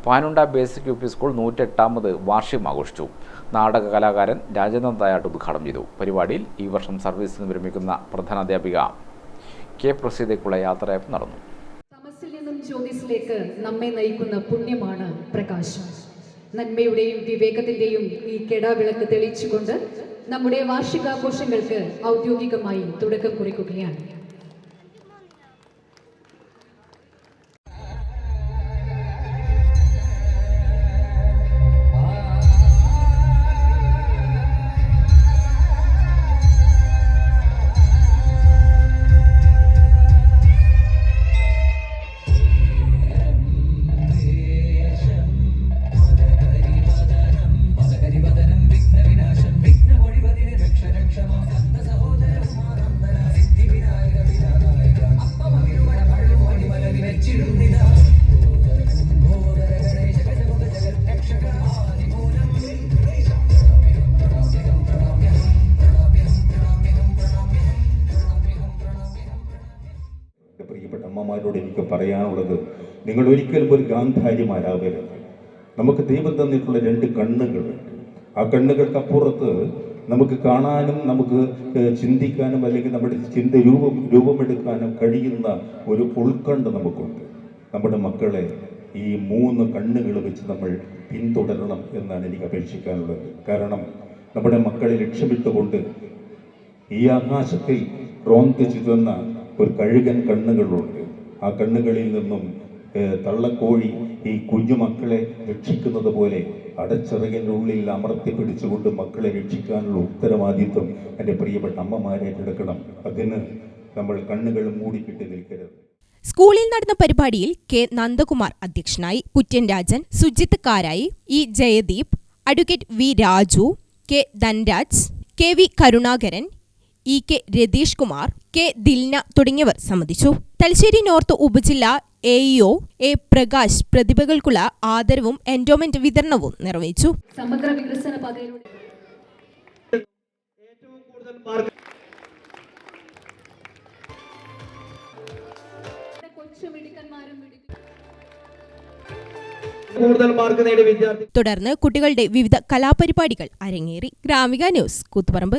Panunda basic UP. School 108ാമത് വാർഷികം ആഘോഷിച്ചു. നാടക കലാകാരൻ രാജേന്ദ്രൻ തായാട്ട് ഉദ്ഘാടനം ചെയ്തു. പരിപാടിയിൽ ഈ വർഷം സർവീസിൽ നിന്ന് വിരമിക്കുന്ന പ്രധാനാധ്യാപിക കെ പ്രസീതയ്ക്കുള്ള യാത്രയപ്പ് നടന്നു. തമസിൽ നിന്നും ജ്യോതിസിലേക്ക് നമ്മെ നയിക്കുന്ന പുണ്യമാണ് പ്രകാശം. നന്മയുടെയും വിവേകത്തിന്റെയും ഈ കെടാവിളക്ക് തെളിയിച്ചുകൊണ്ട് നമ്മുടെ വാർഷികാഘോഷങ്ങൾക്ക് ഔദ്യോഗികമായി തുടക്കം കുറിക്കുകയാണ്. പ്രിയപ്പെട്ട അമ്മമാരോട് എനിക്ക് പറയാനുള്ളത്, നിങ്ങൾ ഒരിക്കലും ഒരു ഗാന്ധാരിമാരാകരുത്. നമുക്ക് ദൈവം തന്നിട്ടുള്ള 2 കണ്ണുകളുണ്ട്. ആ കണ്ണുകൾക്കപ്പുറത്ത് നമുക്ക് കാണാനും നമുക്ക് ചിന്തിക്കാനും അല്ലെങ്കിൽ നമ്മുടെ ചിന്ത രൂപമെടുക്കാനും കഴിയുന്ന ഒരു ഉൾക്കണ്ഠ നമുക്കുണ്ട്. നമ്മുടെ മക്കളെ ഈ 3 കണ്ണുകൾ വെച്ച് നമ്മൾ പിന്തുടരണം എന്നാണ് എനിക്ക് അപേക്ഷിക്കാനുള്ളത്. കാരണം നമ്മുടെ മക്കളെ ലക്ഷ്യമിട്ടുകൊണ്ട് ഈ ആകാശത്തിൽ റോന്തിച്ചിരുന്ന ഒരു കഴുകൻ കണ്ണുകളുണ്ട്. ആ കണ്ണുകളിൽ നിന്നും തള്ളക്കോഴി ഈ കുഞ്ഞുമക്കളെ രക്ഷിക്കുന്നത് പോലെ അടച്ചിറകിൻ്റെ ഉള്ളിൽ അമർത്തി പിടിച്ചുകൊണ്ട് മക്കളെ രക്ഷിക്കാനുള്ള ഉത്തരവാദിത്വം എൻ്റെ പ്രിയപ്പെട്ട അമ്മമാരെ ഏറ്റെടുക്കണം. അതിന് നമ്മൾ കണ്ണുകൾ മൂടിക്കിട്ട് നിൽക്കരുത്. സ്കൂളിൽ നടന്ന പരിപാടിയിൽ കെ നന്ദകുമാർ അധ്യക്ഷനായി. Kurian Rajan, Sujith Karayi, E Jayadeep, advocate V Raju, K Dhanraj, K V Karunakaran, E K Ratheesh Kumar, K Dilna തുടങ്ങിയവർ സംബന്ധിച്ചു. തലശ്ശേരി നോർത്ത് ഉപജില്ല എഇഒ എ പ്രകാശ് പ്രതിഭകൾക്കുള്ള ആദരവും എൻഡോമെന്റ് വിതരണവും നിർവഹിച്ചു. സമഗ്ര വികസന പാതയിലൂടെ തുടർന്ന് കുട്ടികളുടെ വിവിധ കലാപരിപാടികൾ അരങ്ങേറി. ഗ്രാമിക ന്യൂസ്, കൂത്തുപറമ്പ്.